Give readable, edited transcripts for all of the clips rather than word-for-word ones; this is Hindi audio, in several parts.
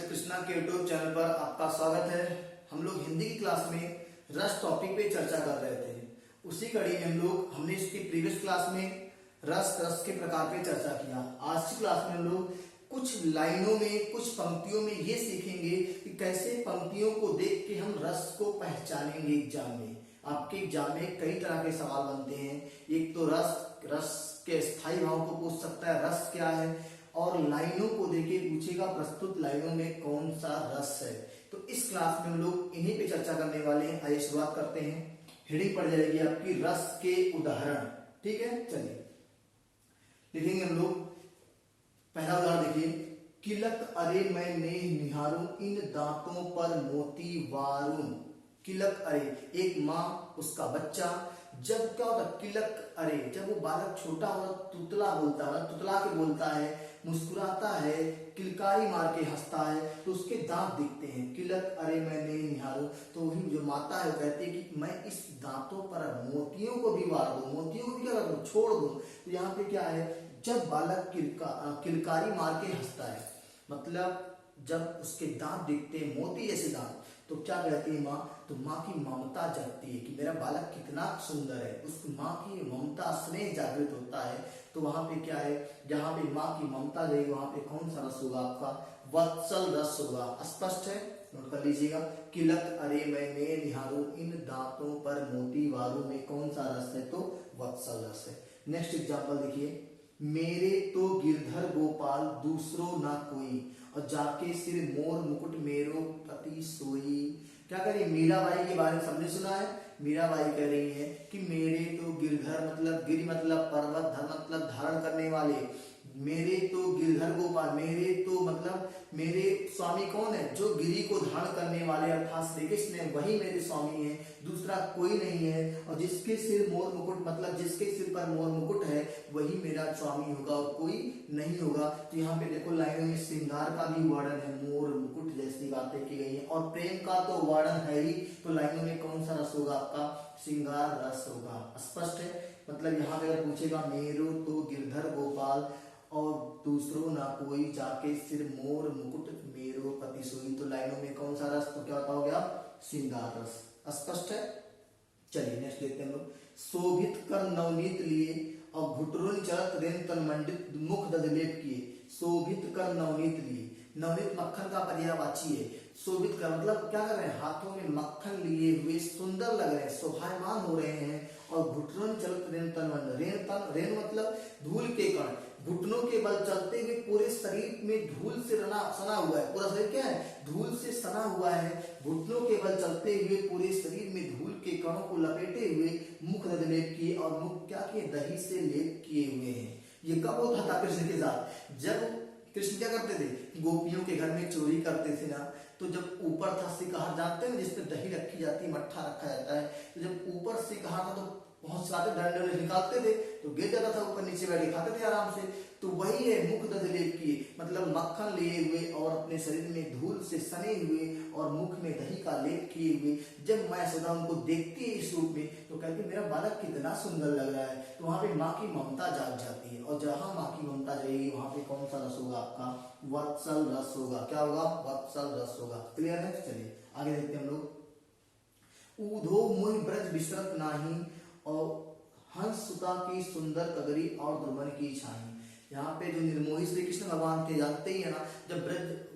ब्रज कृष्णा के यूट्यूब चैनल पर आपका स्वागत है। हम लोग हिंदी की क्लास में रस टॉपिक पे चर्चा कर रहे थे। उसी कड़ी में हमने इसकी प्रीवियस क्लास में रस के प्रकार पे चर्चा किया। आज की क्लास में हम लोग कुछ लाइनों में, कुछ पंक्तियों में ये सीखेंगे कि कैसे पंक्तियों को देख के हम रस को पहचानेंगे। एग्जाम में, आपके एग्जाम में कई तरह के सवाल बनते हैं। एक तो रस के स्थायी भाव को पूछ सकता है, रस क्या है, और लाइनों को देके पूछेगा प्रस्तुत लाइनों में कौन सा रस है। तो इस क्लास में हम लोग इन्हीं पे चर्चा करने वाले हैं। आइए शुरुआत करते हैं। हेडिंग पड़ जाएगी आपकी रस के उदाहरण। ठीक है, चलिए लिखेंगे हम लोग। पहला उदाहरण देखिए, किलक अरे मैं नेह निहारूं, इन दांतों पर मोती वारूं। किलक अरे, एक माँ, उसका बच्चा। जब क्या होता, किलक अरे, जब वो बालक छोटा होता, तुतला बोलता है, तुतला के बोलता है, मुस्कुराता है, किलकारी मार के हंसता है, तो उसके दांत दिखते हैं। किलक अरे मैं नहीं निहारूं, तो वही जो माता है वो कहती है कि मैं इस दांतों पर मोतियों को भी वार दूं, मोतियों को भी क्या कर दूं, छोड़ दूं। तो यहाँ पे क्या है, जब बालक किलकारी मार के हंसता है, मतलब जब उसके दांत दिखते हैं मोती जैसे दांत, तो क्या कहती है माँ, तो माँ की ममता जगती है कि मेरा बालक कितना सुंदर है। उस माँ की ममता, स्नेह जागृत होता है। तो वहां पे क्या है, जहां पे माँ की ममता रहेगी वहां पे कौन सा रस होगा, आपका वत्सल रस होगा। स्पष्ट है, नोट कर लीजिएगा। किलक अरे मैं निहारूं, इन दांतों पर मोती वारूं में कौन सा रस है, तो वत्सल रस है। नेक्स्ट एग्जाम्पल देखिए, मेरे तो गिरधर गोपाल दूसरो ना कोई, और जाके सिर मोर मुकुट मेरो पति सोई। क्या करिए, मीराबाई के बारे में सबने सुना है। मीराबाई कह रही है कि मेरे तो गिरधर, मतलब गिरि मतलब पर्वत, धर मतलब धारण करने वाले, मेरे तो गिरधर गोपाल, मेरे तो मतलब मेरे स्वामी कौन है, जो गिरि को धारण करने वाले अर्थात श्री कृष्ण है, वही मेरे स्वामी है, दूसरा कोई नहीं है। और जिसके सिर मोर मुकुट, मतलब जिसके सिर पर मोर मुकुट है वही मेरा स्वामी होगा और कोई नहीं होगा। तो यहाँ पे देखो लाइनों में श्रृंगार का भी वर्णन है, मोर मुकुट जैसी बातें की गई है, और प्रेम का तो वर्णन है ही। तो लाइनों में कौन सा रस होगा, आपका श्रृंगार रस होगा। स्पष्ट है, मतलब यहाँ पे अगर पूछेगा मेरो तो गिरधर गोपाल और दूसरो ना कोई, जाके सिर मोर मुकुट मेरो पति सोई, तो लाइनों में कौन सा रस, तो क्या होता हो गया, श्रृंगार रस। स्पष्ट है, चलिए नेक्स्ट देखते हैं हम लोग। शोभित कर नवनीत लिए, और घुटरुन चरत रेन तन मंडित, मुख दधलेप किए। शोभित कर नवनीत लिए, नवनीत मक्खन का पर्यायवाची है। शोभित कर मतलब क्या कर रहे हैं, हाथों में मक्खन लिए हुए सुंदर लग रहे हैं, शोभायमान हो रहे हैं। और घुटरुन चलत रेन तन मंडित, रेन मतलब धूल के कण, घुटनों के बल चलते हुए पूरे शरीर में धूल से सना हुआ है। पूरा शरीर क्या है, धूल से सना हुआ है। घुटनों के बल चलते हुए पूरे शरीर में धूल के कणों को लपेटे हुए, मुख दधलेप किए, और मुख क्या किए, दही से लेप किए हुए हैं। ये कब होता था कृष्ण के साथ, जब कृष्ण क्या करते थे, गोपियों के घर में चोरी करते थे ना, तो जब ऊपर था सिकहर, जानते हैं जिसपे दही रखी जाती है, मट्ठा रखा जाता है, तो जब ऊपर सिकहर था तो बहुत सारे डंडे निकालते थे तो गिर जाता था, ऊपर नीचे बैठे खाते थे आराम से। तो वही है मुख दधलेप किए, मतलब मक्खन लिए हुए और अपने शरीर में धूल से सने हुए और मुख में दही का लेप किए हुए। जब माँ यशोदा उनको देखती है इस रूप में, तो कहती मेरा बालक कितना सुंदर लग रहा है। तो वहां पे माँ की ममता जाग जाती है, और जहां माँ की ममता जाएगी वहां पे कौन सा रस होगा, आपका वत्सल रस होगा। क्या होगा, वत्सल रस होगा। क्लियर है, चलिए आगे देखते हैं हम लोग। ऊधो मुहि ब्रज विसरत नाही, और हंस सुता की सुंदर कगरी और दुर्मन की छाई। यहाँ पे जो निर्मोही श्री कृष्ण भगवान थे, जानते ही है ना, जब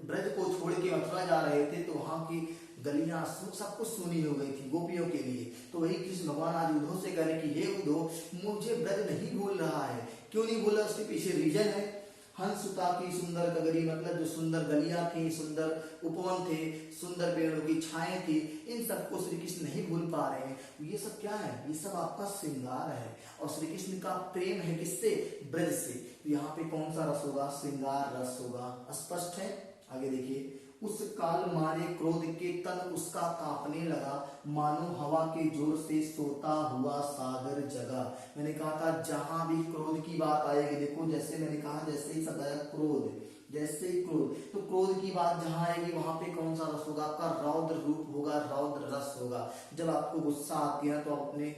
ब्रज को छोड़ के मथुरा जा रहे थे तो वहां की गलियां सब कुछ सूनी हो गई थी गोपियों के लिए। तो वही कृष्ण भगवान आज उद्धव से कह रहे कि हे उद्धव, मुझे ब्रज नहीं भूल रहा है। क्यों नहीं भूल रहा, उसके पीछे रीजन है। हंस सुता की सुंदर कगरी, मतलब जो सुंदर गलियां थी, सुंदर उपवन थे, सुंदर पेड़ों की छाएं थी, इन सबको श्री कृष्ण नहीं भूल पा रहे हैं। ये सब क्या है, ये सब आपका श्रृंगार है, और श्री कृष्ण का प्रेम है किससे, ब्रज से। तो यहाँ पे कौन सा रस होगा, श्रृंगार रस होगा। स्पष्ट है, आगे देखिए। उस काल मारे क्रोध के तन उसका कांपने लगा, मानो हवा के जोर से सोता हुआ सागर जगा। मैंने कहा था जहां भी क्रोध की बात आएगी, देखो जैसे मैंने कहा, जैसे ही शब्द आया क्रोध, जैसे ही क्रोध, तो क्रोध की बात जहां आएगी वहां पे कौन सा रस होगा, आपका रौद्र रूप होगा, रौद्र रस होगा। जब आपको गुस्सा आती है तो अपने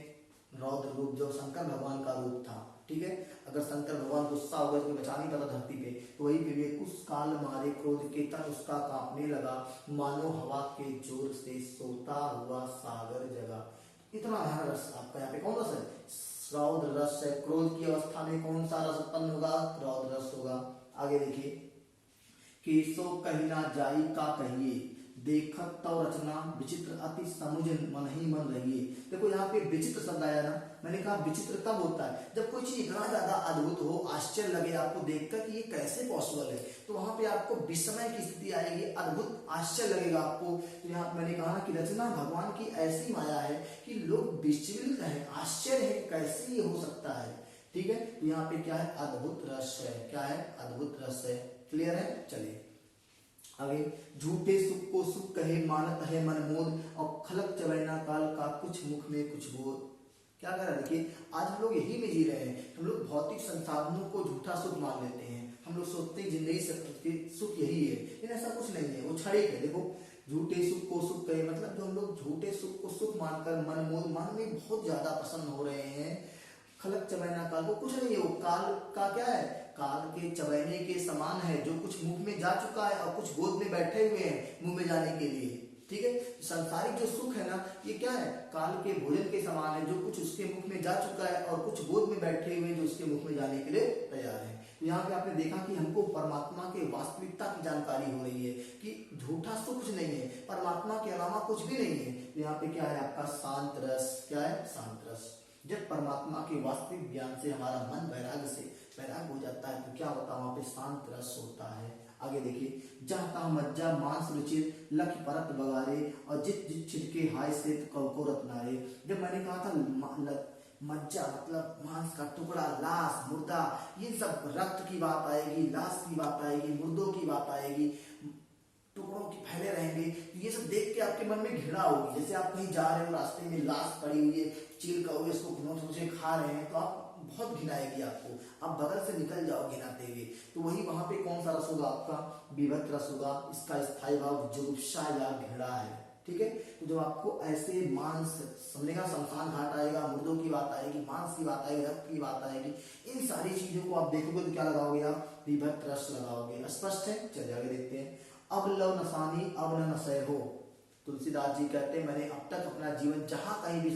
रौद्र रूप, जो शंकर भगवान का रूप था, ठीक है। अगर शंकर भगवान गुस्सा हो गए तो बचा नहीं पाता धरती पे, तो वही पे भी उस काल मारे क्रोध के तन उसका कांपने लगा, मानो हवा के जोर से सोता हुआ सागर जगा। इतना ध्यान रस आपका यहाँ पे कौन रस है? रौद्र रस है। क्रोध की अवस्था में कौन सा रस उत्पन्न होगा? रौद्र रस होगा। आगे देखिए, केसो कही ना जाई का कहिए, देखत तो रचना विचित्र अति समुझ मन ही मन रहिए। देखो यहाँ पे विचित्र शब्द आया ना, मैंने कहा विचित्र तब होता है जब कोई चीज इतना ज्यादा अद्भुत हो, आश्चर्य लगे आपको देखकर कि ये कैसे पॉसिबल है, तो वहां पे आपको विस्मय की स्थिति आएगी, अद्भुत आश्चर्य लगेगा आपको। तो यहाँ मैंने कहा कि रचना भगवान की ऐसी माया है कि लोग विचलित हैं, आश्चर्य है कैसे ये हो सकता है। ठीक है, तो यहाँ पे क्या है? अद्भुत रस है। क्या है? अद्भुत रस है। क्लियर है? चलिए आगे, झूठे सुख को सुख कहे मानत है मन मोद, और खलक चवैना काल का कुछ मुख में कुछ बोध। क्या कर रहा है? देखिए आज हम लोग यही में जी रहे हैं, हम लोग भौतिक संसाधनों को झूठा सुख मान लेते हैं, हम लोग सोचते हैं जिंदगी से सुख यही है, लेकिन ऐसा कुछ नहीं है, वो क्षणिक है। देखो झूठे सुख को सुख कहे मतलब जो हम लोग झूठे सुख को सुख मानकर मन मोद मन में बहुत ज्यादा प्रसन्न हो रहे हैं। खलक चबैना काल को कुछ नहीं है, वो काल का क्या है? काल के चबैने के समान है, जो कुछ मुख में जा चुका है और कुछ गोद में बैठे हुए हैं मुंह में जाने के लिए। ठीक है, संसारिक जो सुख है ना, ये क्या है? काल के भोजन के समान है, जो कुछ उसके मुख में जा चुका है और कुछ गोद में बैठे हुए जो उसके मुख में जाने के लिए तैयार है। यहाँ पे आपने देखा कि हमको परमात्मा के वास्तविकता की जानकारी हो रही है कि झूठा सुख कुछ नहीं है, परमात्मा के अलावा कुछ भी नहीं है। तो यहाँ पे क्या है? आपका शांत रस। क्या है? शांत रस। जब परमात्मा के वास्तविक ज्ञान से हमारा मन वैराग्य हो जाता है तो क्या होता है? वहां पे शांत रस होता है। आगे देखिए, जहाँ मज्जा मांस रुचिर लख परत बगारे, और जित जित छिड़के हाय से को रत्नारे। जब मैंने कहा था मज्जा मतलब मांस का टुकड़ा, लाश, मुर्दा, ये सब रक्त की बात आएगी, लाश की बात आएगी, मुर्दों की बात आएगी, टुकड़ों की फैले रहेंगे, ये सब देख के आपके मन में घृणा होगी। जैसे आप कहीं जा रहे हो, रास्ते में लाश पड़ी हुई है, चील का हुए इसको घुनों खा रहे हैं, तो आप बहुत घिनाएगी आपको, आप बगल से निकल जाओ घिनाते हुए। तो वही वहां पे कौन सा रस होगा? आपका विभक्त रस होगा। इसका स्थायी भाव जुगुप्सा या घृणा है। ठीक है, तो जब आपको ऐसे मांस समझेगा, शमशान घाट आएगा, मुर्दों की बात आएगी, मांस की बात आएगी, रक्त की बात आएगी, इन सारी चीजों को आप देखोगे तो क्या लगाओगे? आप विभक्त रस लगाओगे। स्पष्ट है? चलिए आगे देखते हैं। अब लव नसानी अब न नसय हो। तुलसीदास जी कहते हैं मैंने अब तक अपना जीवन जहां कहीं भी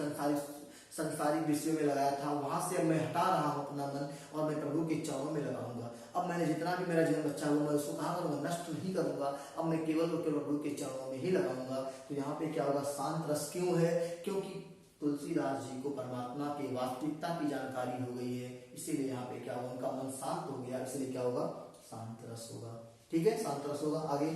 संसारिक विषयों में लगाया था, वहां से अब मैं हटा रहा हूं अपना मन, और मैं प्रभु के चरणों में लगाऊंगा। अब मैंने जितना भी मेरा जीवन बचा हुआ, मैं उसको कहाँ करूंगा? नष्ट नहीं करूंगा। अब मैं केवल प्रभु के चरणों में ही लगाऊंगा। तो यहाँ पे क्या होगा? शांत रस। क्यों है? क्योंकि तुलसीदास जी को परमात्मा के वास्तविकता की जानकारी हो गई है, इसीलिए यहाँ पे क्या होगा? उनका मन शांत हो गया, इसलिए क्या होगा? शांत रस होगा। ठीक है, शांत रस होगा। आगे,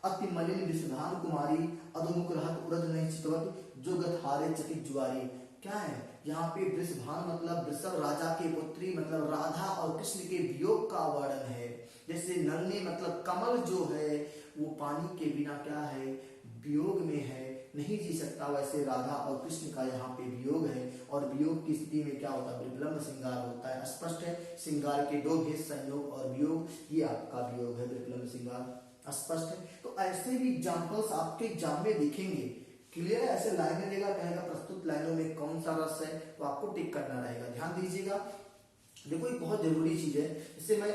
अति मलिन विषधान कुमारी, अधोमुख रहत उरद नहीं चितवत, जो गत हारे चकित जुआरी। क्या है? यहाँ पे वृषभान मतलब वृषभ राजा के पुत्री, मतलब राधा और कृष्ण के वियोग का वर्णन है। जैसे नलनी मतलब कमल जो है वो पानी के बिना क्या है? वियोग में है, नहीं जी सकता, वैसे राधा और कृष्ण का यहाँ पे वियोग है। और वियोग की स्थिति में क्या होता है? विप्लम्ब श्रृंगार होता है। स्पष्ट है? श्रृंगार के दो भेद, संयोग और वियोग, ये आपका वियोग है, विप्लम्ब श्रृंगार। स्पष्ट है? तो ऐसे भी एग्जाम्पल्स आपके एग्जाम में दिखेंगे। क्लियर है? ऐसे लाइनें देगा, कहेगा प्रस्तुत लाइनों में कौन सा रस है, तो आपको टिक करना रहेगा। ध्यान दीजिएगा, देखो ये बहुत जरूरी चीज है। इससे मैं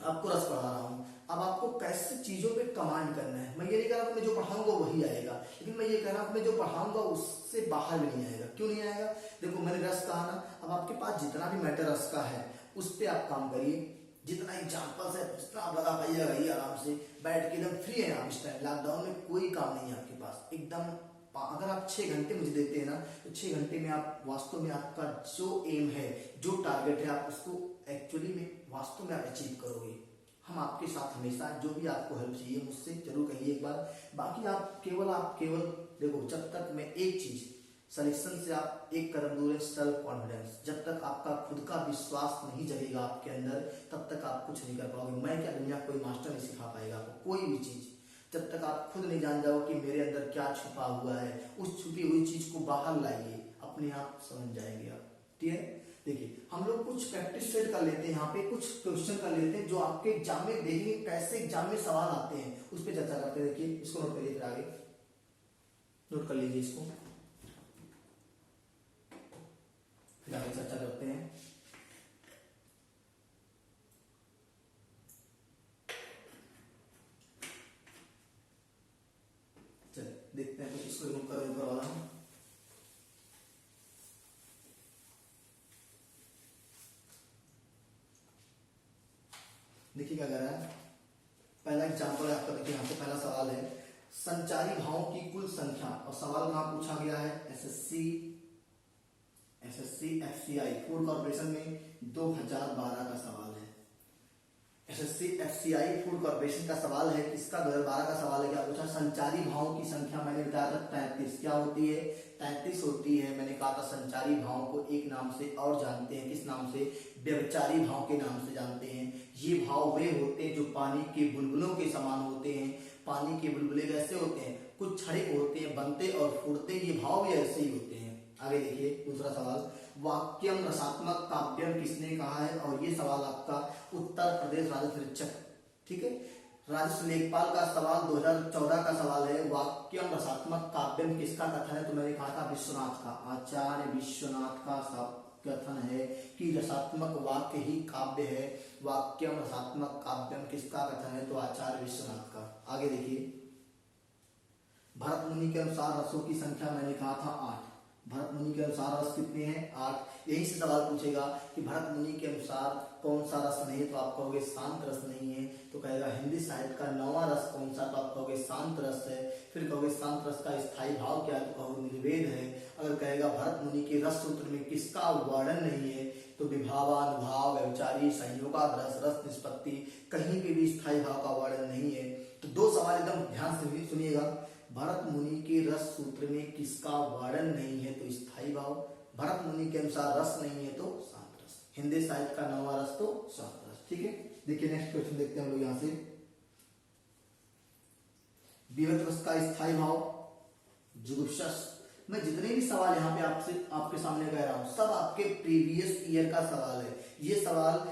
आपको रस पढ़ा रहा हूँ, अब आपको कैसे चीजों पे कमांड करना है। मैं ये नहीं कह रहा मैं जो पढ़ाऊंगा वही आएगा, लेकिन मैं ये कह रहा हूँ मैं जो पढ़ाऊंगा उससे बाहर भी नहीं आएगा। क्यों नहीं आएगा? देखो मैंने रस कहा ना, अब आपके पास जितना भी मैटर रस का है उस पर आप काम करिए, जितना एग्जाम्पल्स है जितना आप लगा पाइएगा, ये आराम से बैठ के एकदम फ्री है आप इस टाइम। लॉकडाउन में कोई काम नहीं है आपके पास, एकदम। अगर आप 6 घंटे मुझे देते हैं ना, तो 6 घंटे में आप वास्तव में आपका जो एम है, जो टारगेट है, आप उसको एक्चुअली में वास्तव में आप अचीव करोगे। हम आपके साथ हमेशा, जो भी आपको हेल्प चाहिए मुझसे जरूर कहिए एक बार। बाकी आप केवल देखो, जब तक मैं एक चीज सिलेक्शन से आप एक कदम दूर है, सेल्फ कॉन्फिडेंस। जब तक आपका खुद का विश्वास नहीं जगेगा आपके अंदर, तब तक आप कुछ नहीं कर पाओगे। मैं क्या, दुनिया कोई मास्टर नहीं सिखा पाएगा आपको कोई भी चीज। जब तक आप खुद नहीं जान जाओ कि मेरे अंदर क्या छुपा हुआ है, उस छुपी हुई चीज को बाहर लाइए, अपने आप समझ जाएंगे आप। ठीक है? देखिए हम लोग कुछ प्रैक्टिस सेट कर लेते हैं, यहाँ पे कुछ क्वेश्चन कर लेते हैं जो आपके एग्जाम में देखेंगे, कैसे एग्जाम में सवाल आते हैं उस पर चर्चा करते हैं। देखिए इसको नोट करिए, फिर आगे नोट कर लीजिए इसको, फिर आगे चर्चा करते हैं। देखते हैं कुछ, इसको रिमूव करो ऊपर वाला। देखिए क्या कह रहा है, पहला एग्जाम्पल आपका देखिए, यहाँ पे पहला सवाल है संचारी भावों की कुल संख्या, और सवाल कहाँ पूछा गया है, एसएससी एफसीआई फूड कॉर्पोरेशन में 2012 का सवाल है। एसएससी एफसीआई फूड कॉर्पोरेशन का सवाल है, इसका 2012 का सवाल है। क्या पूछा, संचारी भावों की संख्या मैंने बताया था 33। क्या होती है, 33 होती है। मैंने कहा था संचारी भावों को एक नाम से और जानते हैं, किस नाम से, व्यभिचारी भाव के नाम से जानते हैं। ये भाव वे होते हैं जो पानी के बुलबुलों के समान होते हैं। पानी के बुलबुले कैसे होते हैं, कुछ क्षणिक होते हैं, बनते और फूटते, ये भाव भी ऐसे ही होते हैं। आगे देखिए दूसरा सवाल, वाक्यम रसात्मक काव्यम किसने कहा है, और ये सवाल आपका उत्तर प्रदेश राजस्व निरीक्षक, ठीक है, राजस्व लेखपाल का सवाल 2014 का सवाल है। वाक्यम रसात्मक काव्यम किसका कथन है, तो मैंने कहा था विश्वनाथ का, आचार्य विश्वनाथ का कथन है कि रसात्मक वाक्य ही काव्य है। वाक्यम रसात्मक काव्यम किसका कथन है, तो आचार्य विश्वनाथ का। आगे देखिए, भरत मुनि के अनुसार रसों की संख्या मैंने कहा था 8। भरत मुनि के अनुसार रस कितने हैं, 8। यही से सवाल पूछेगा कि भरत मुनि के अनुसार कौन सा रस नहीं है, तो आप कहोगे शांत रस नहीं है। तो कहेगा हिंदी साहित्य का 9वां रस कौन सा, तो आप कहोगे शांत रस है। फिर कहोगे शांत रस का स्थायी भाव क्या है, तो कहोगे निर्वेद है। अगर कहेगा भरत मुनि के रस सूत्र में किसका वर्णन नहीं है, तो विभावानुभाव, व्यभिचारी, संयोगाधरस, रस निष्पत्ति, कहीं पे भी स्थायी भाव का वर्णन नहीं है। तो 2 सवाल एकदम ध्यान से सुनिएगा, भरत मुनि के रस सूत्र में किसका वर्णन नहीं है, तो स्थायी भाव। भरत मुनि के अनुसार रस नहीं है, तो शांत रस। हिंदी साहित्य का 9वां रस तो शांत रस, ठीक है। देखिए नेक्स्ट क्वेश्चन देखते हैं हम लोग यहाँ से, विगत रस का स्थायी भाव, जुगुप्सस। मैं जितने भी सवाल यहाँ पे आपके सामने कह रहा हूँ, सब आपके प्रीवियस ईयर का सवाल है। ये सवाल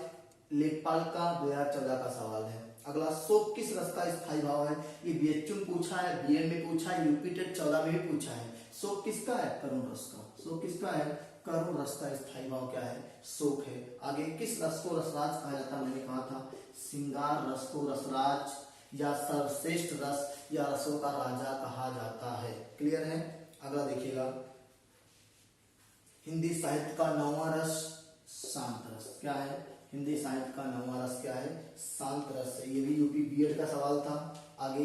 लेखपाल का 2014 का सवाल है। अगला, शोक किस रस का स्थायी भाव है, ये बीएचयू में पूछा है, बीएड में पूछा है, यूपी टेट 14 में भी पूछा है। शोक किसका है, करुण रस का। शोक किसका है, करुण रस का स्थायी भाव क्या है, शोक है। आगे, किस रस को रसराज कहा जाता है, मैंने कहा था श्रृंगार रस को रसराज या सर्वश्रेष्ठ रस या रसों का राजा कहा जाता है। क्लियर है। अगला देखिएगा, हिंदी साहित्य का 9वां रस शांत रस। क्या है, हिंदी साहित्य का 9वां रस क्या है, शांत रस है। ये भी यूपी बीएड का सवाल था। आगे,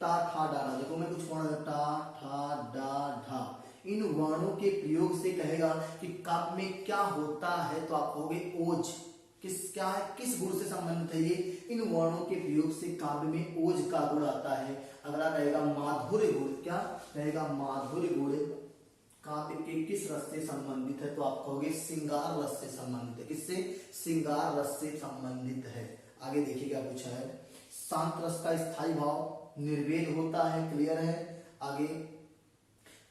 टा ठा डा ढा, देखो मैं कुछ वर्ण, टा ठा डा ढा, इन वर्णों के प्रयोग से कहेगा कि काव्य में क्या होता है, तो आप कहोगे ओज। क्या है, किस गुण से संबंधित है ये, इन वर्णों के प्रयोग से काव्य में ओज का गुण आता है। अगला रहेगा माधुर्य गुण। क्या रहेगा, माधुर्य गुण काव्य के किस रस से संबंधित है, तो आप कहोगे श्रृंगार रस से संबंधित है। किससे, श्रृंगार रस से संबंधित है। आगे देखिए क्या पूछा है, शांत रस का स्थायी भाव निर्वेद होता है। क्लियर है। आगे,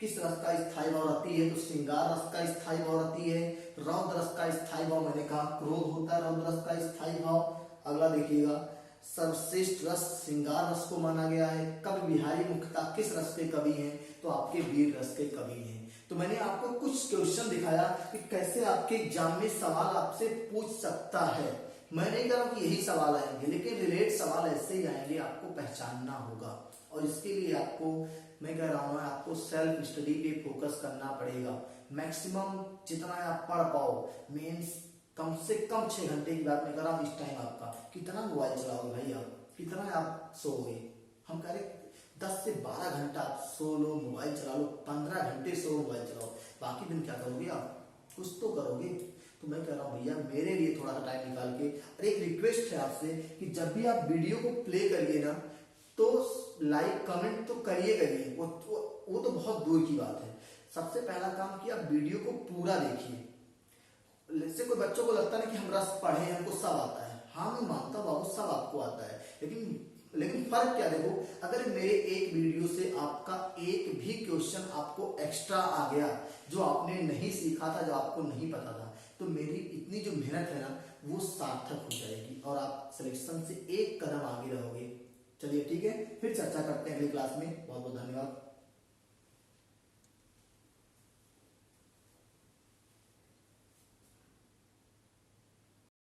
किस रस का स्थायी भाव रहती है, तो श्रृंगार रस का स्थायी भाव रहती है। रौद्र रस का स्थायी भाव मैंने कहा क्रोध होता है, रौद्र रस का स्थायी भाव। अगला देखिएगा, सर्वश्रेष्ठ रस श्रृंगार रस को माना गया है। कवि बिहारी मुख्यतः किस रस के कवि हैं, तो आपके वीर रस के कवि हैं। तो मैंने आपको कुछ क्वेश्चन दिखाया कि कैसे आपके एग्जाम में सवाल आपसे पूछ सकता है। मैं नहीं कह रहा कि यही सवाल आएंगे, लेकिन रिलेट सवाल ऐसे ही आएंगे, आपको पहचानना होगा। और इसके लिए आपको मैं कह रहा हूँ, आपको सेल्फ स्टडी पे फोकस करना पड़ेगा। मैक्सिमम जितना आप पढ़ पाओ, मीन्स कम से कम 6 घंटे की बात मैं कर रहा हूँ। इस टाइम आपका कितना मोबाइल चलाओगे भाई, आप कितना आप सोओगे, हम कह रहे 10 से 12 घंटा आप सो लो, मोबाइल चला लो, 15 घंटे सो मोबाइल चलाओ, बाकी दिन क्या करोगे आप, कुछ तो करोगे। तो मैं कह रहा हूँ भैया मेरे लिए थोड़ा सा टाइम निकाल के, और एक रिक्वेस्ट है आपसे कि जब भी आप वीडियो को प्ले करिए ना, तो लाइक कमेंट तो करिए, वो तो बहुत दूर की बात है। सबसे पहला काम कि आप वीडियो को पूरा देखिए। जैसे कोई बच्चों को लगता है कि हम रस पढ़े, हमको सब आता है। हाँ मैं मानता हूँ बाबू, सब आपको आता है, लेकिन फर्क क्या, देखो अगर मेरे एक वीडियो से आपका एक भी क्वेश्चन आपको एक्स्ट्रा आ गया, जो आपने नहीं सीखा था, जो आपको नहीं पता था, तो मेरी इतनी जो मेहनत है ना, वो सार्थक हो जाएगी और आप सिलेक्शन से एक कदम आगे रहोगे। चलिए ठीक है, फिर चर्चा करते हैं अगली क्लास में। बहुत बहुत धन्यवाद।